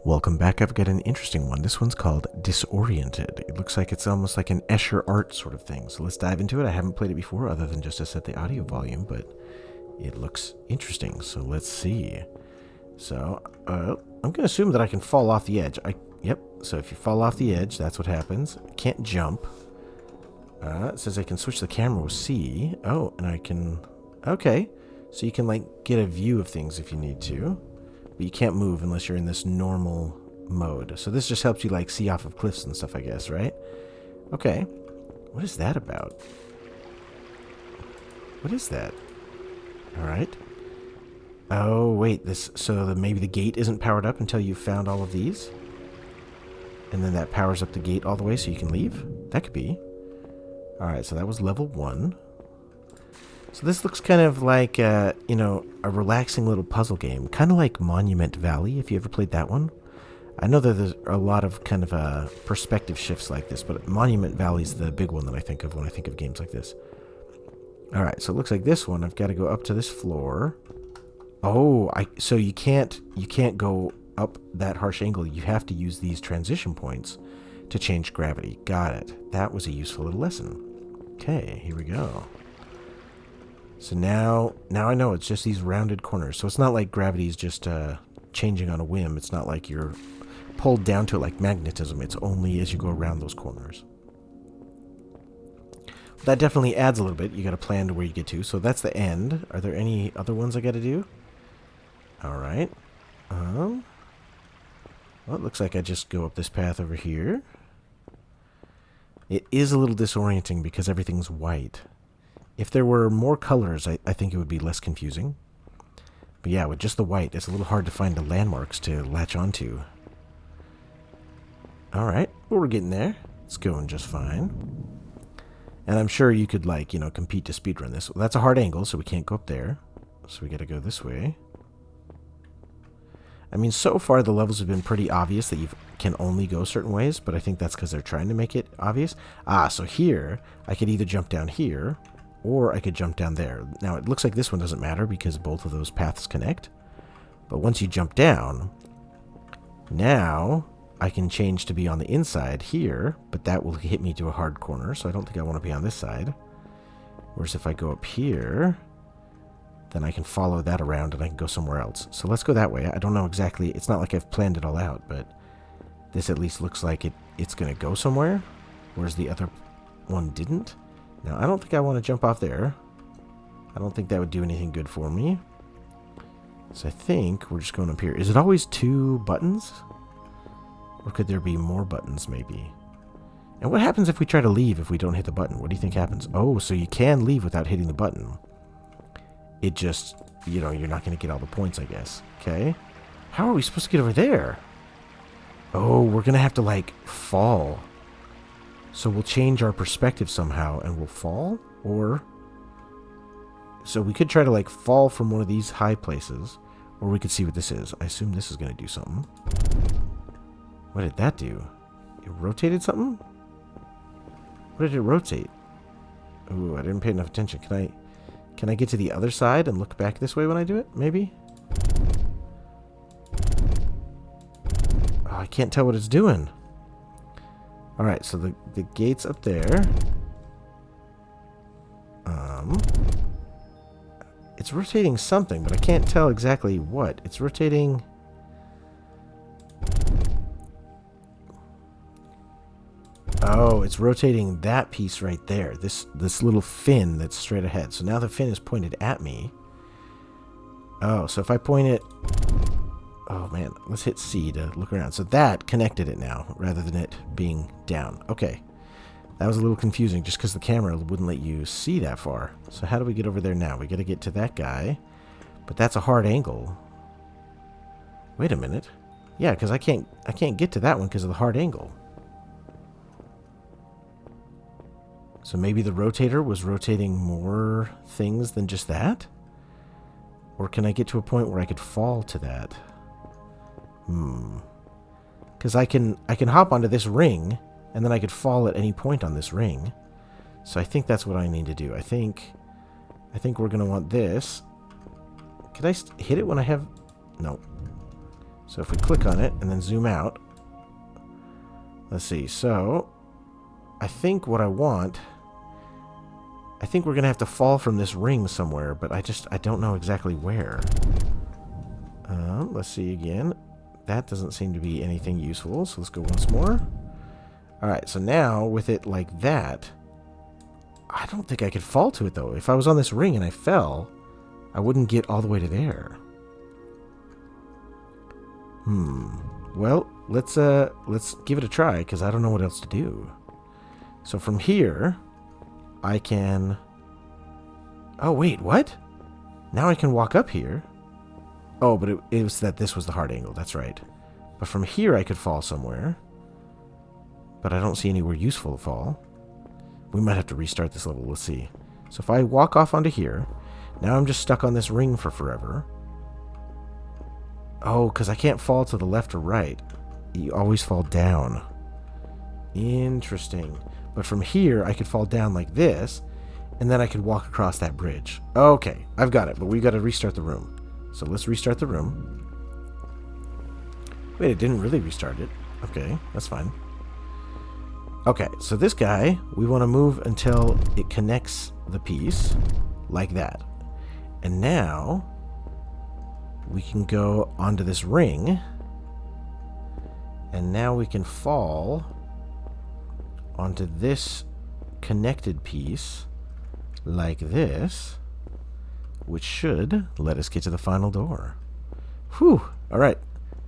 Welcome back. I've got an interesting one. This one's called Disoriented. It looks like it's almost like an Escher art sort of thing. So let's dive into it. I haven't played it before other than just to set the audio volume, but it looks interesting. So let's see. So I'm going to assume that I can fall off the edge. Yep. So if you fall off the edge, that's what happens. I can't jump. It says I can switch the camera with C. Oh, and I can... Okay. So you can like get a view of things if you need to. But you can't move unless you're in this normal mode. So this just helps you like see off of cliffs and stuff, I guess, right? Okay. What is that about? What is that? Alright. Oh, wait. Maybe the gate isn't powered up until you've found all of these? And then that powers up the gate all the way so you can leave? That could be. Alright, so that was level 1. So this looks kind of like, a relaxing little puzzle game. Kind of like Monument Valley, if you ever played that one. I know that there's a lot of kind of perspective shifts like this, but Monument Valley's the big one that I think of when I think of games like this. Alright, so it looks like this one, I've got to go up to this floor. Oh, so you can't go up that harsh angle. You have to use these transition points to change gravity. Got it. That was a useful little lesson. Okay, here we go. So now I know it's just these rounded corners. So it's not like gravity is just changing on a whim. It's not like you're pulled down to it like magnetism. It's only as you go around those corners. That definitely adds a little bit. You got to plan to where you get to. So that's the end. Are there any other ones I got to do? All right. Well, it looks like I just go up this path over here. It is a little disorienting because everything's white. If there were more colors, I think it would be less confusing. But yeah, with just the white, it's a little hard to find the landmarks to latch onto. Alright, well, we're getting there. It's going just fine. And I'm sure you could, compete to speedrun this. Well, that's a hard angle, so we can't go up there. So we gotta go this way. I mean, so far the levels have been pretty obvious that you can only go certain ways, but I think that's because they're trying to make it obvious. So here, I could either jump down here, or I could jump down there. Now, it looks like this one doesn't matter because both of those paths connect. But once you jump down, now I can change to be on the inside here, but that will hit me to a hard corner, so I don't think I want to be on this side. Whereas if I go up here, then I can follow that around and I can go somewhere else. So let's go that way. I don't know exactly. It's not like I've planned it all out, but this at least looks like it's going to go somewhere, whereas the other one didn't. Now, I don't think I want to jump off there. I don't think that would do anything good for me. So I think we're just going up here. Is it always 2 buttons? Or could there be more buttons, maybe? And what happens if we try to leave if we don't hit the button? What do you think happens? Oh, so you can leave without hitting the button. It just, you're not going to get all the points, I guess. Okay. How are we supposed to get over there? Oh, we're going to have to, fall. So we'll change our perspective somehow and we'll fall? Or... So we could try to, fall from one of these high places. Or we could see what this is. I assume this is going to do something. What did that do? It rotated something? What did it rotate? Ooh, I didn't pay enough attention. Can I get to the other side and look back this way when I do it? Maybe? Oh, I can't tell what it's doing. Alright, so the gate's up there. It's rotating something, but I can't tell exactly what. It's rotating... Oh, it's rotating that piece right there. This little fin that's straight ahead. So now the fin is pointed at me. Oh, so if I point it... Oh, man. Let's hit C to look around. So that connected it now, rather than it being down. Okay. That was a little confusing, just because the camera wouldn't let you see that far. So how do we get over there now? We got to get to that guy. But that's a hard angle. Wait a minute. Yeah, because I can't get to that one because of the hard angle. So maybe the rotator was rotating more things than just that? Or can I get to a point where I could fall to that? Because I can hop onto this ring, and then I could fall at any point on this ring. So I think that's what I need to do. I think we're going to want this. Can I hit it when I have... No. So if we click on it and then zoom out, let's see. So I think what I want, I think we're going to have to fall from this ring somewhere, but I don't know exactly where. Let's see again. That doesn't seem to be anything useful, so let's go once more. Alright, so now with it like that, I don't think I could fall to it though. If I was on this ring and I fell, I wouldn't get all the way to there. Well, let's give it a try, because I don't know what else to do. So from here, I can... Oh, wait, what? Now I can walk up here. Oh, but it was that this was the hard angle. That's right. But from here, I could fall somewhere. But I don't see anywhere useful to fall. We might have to restart this level. Let's see. So if I walk off onto here, now I'm just stuck on this ring for forever. Oh, because I can't fall to the left or right. You always fall down. Interesting. But from here, I could fall down like this, and then I could walk across that bridge. Okay, I've got it, but we've got to restart the room. So let's restart the room. Wait, it didn't really restart it. Okay, that's fine. Okay, so this guy, we want to move until it connects the piece, like that. And now, we can go onto this ring, and now we can fall onto this connected piece, like this, which should let us get to the final door. Whew! Alright.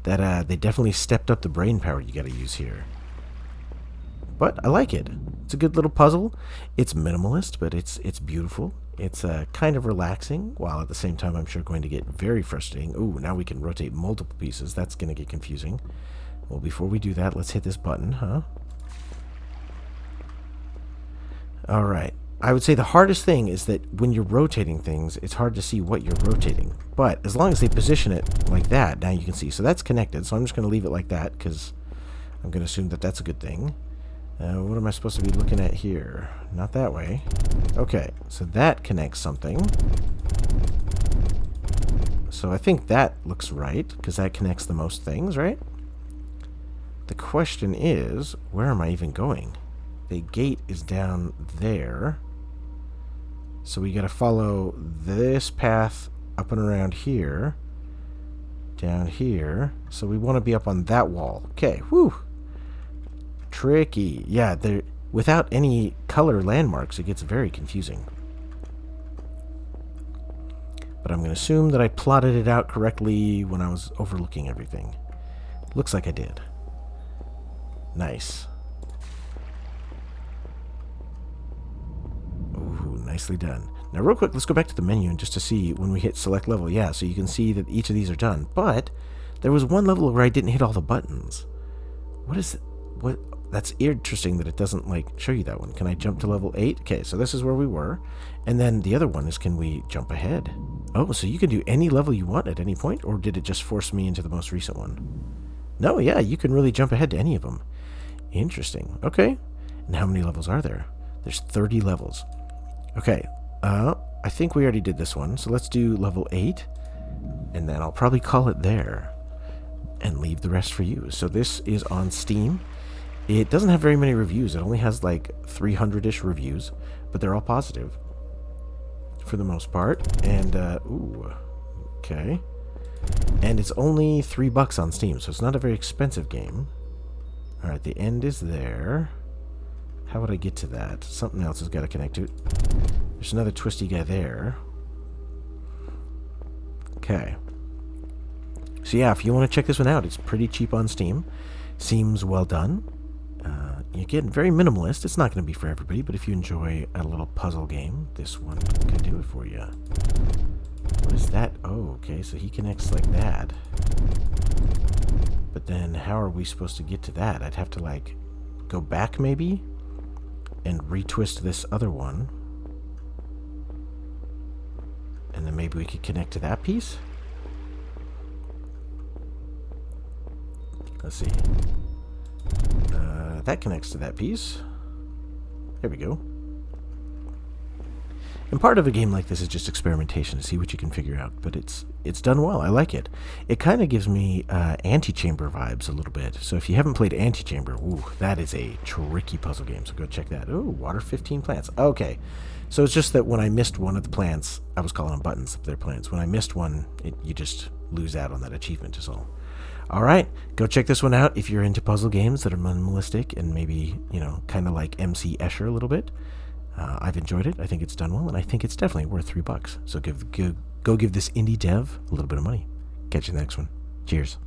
That, they definitely stepped up the brain power you gotta use here. But I like it. It's a good little puzzle. It's minimalist, but it's beautiful. It's kind of relaxing, while at the same time I'm sure going to get very frustrating. Ooh, now we can rotate multiple pieces. That's gonna get confusing. Well, before we do that, let's hit this button, huh? Alright. I would say the hardest thing is that when you're rotating things, it's hard to see what you're rotating. But as long as they position it like that, now you can see. So that's connected, so I'm just going to leave it like that, because I'm going to assume that that's a good thing. What am I supposed to be looking at here? Not that way. Okay, so that connects something. So I think that looks right, because that connects the most things, right? The question is, where am I even going? The gate is down there. So we got to follow this path up and around here. Down here. So we want to be up on that wall. Okay, whew. Tricky. Yeah, without any color landmarks, it gets very confusing. But I'm going to assume that I plotted it out correctly when I was overlooking everything. Looks like I did. Nice. Ooh, nicely done. Now real quick, let's go back to the menu and just to see when we hit select level. Yeah, so you can see that each of these are done. But there was one level where I didn't hit all the buttons. What is it? What? That's interesting that it doesn't like show you that one. Can I jump to level 8? Okay, so this is where we were. And then the other one is, can we jump ahead? Oh, so you can do any level you want at any point, or did it just force me into the most recent one? No, yeah, you can really jump ahead to any of them. Interesting. Okay. And how many levels are there? There's 30 levels. Okay. I think we already did this one, so let's do level 8, and then I'll probably call it there and leave the rest for you. So this is on Steam. It doesn't have very many reviews. It only has like 300-ish reviews, but they're all positive for the most part. And, ooh, okay. And it's only $3 on Steam, so it's not a very expensive game. Alright, the end is there. How would I get to that? Something else has got to connect to it. There's another twisty guy there. Okay. So yeah, if you want to check this one out, it's pretty cheap on Steam. Seems well done. Again, very minimalist. It's not going to be for everybody, but if you enjoy a little puzzle game, this one can do it for you. What is that? Oh, okay, so he connects like that. But then how are we supposed to get to that? I'd have to, like, go back maybe and retwist this other one. And then maybe we could connect to that piece? Let's see. That connects to that piece. There we go. And part of a game like this is just experimentation to see what you can figure out. But it's done well. I like it. It kind of gives me Antichamber vibes a little bit. So if you haven't played Antichamber, ooh, that is a tricky puzzle game. So go check that. Ooh, water 15 plants. Okay. So it's just that when I missed one of the plants, I was calling them buttons. They're plants. When I missed one, you just lose out on that achievement is all. All right, go check this one out if you're into puzzle games that are minimalistic and maybe, kind of like MC Escher a little bit. I've enjoyed it. I think it's done well, and I think it's definitely worth $3. So go give this indie dev a little bit of money. Catch you in the next one. Cheers.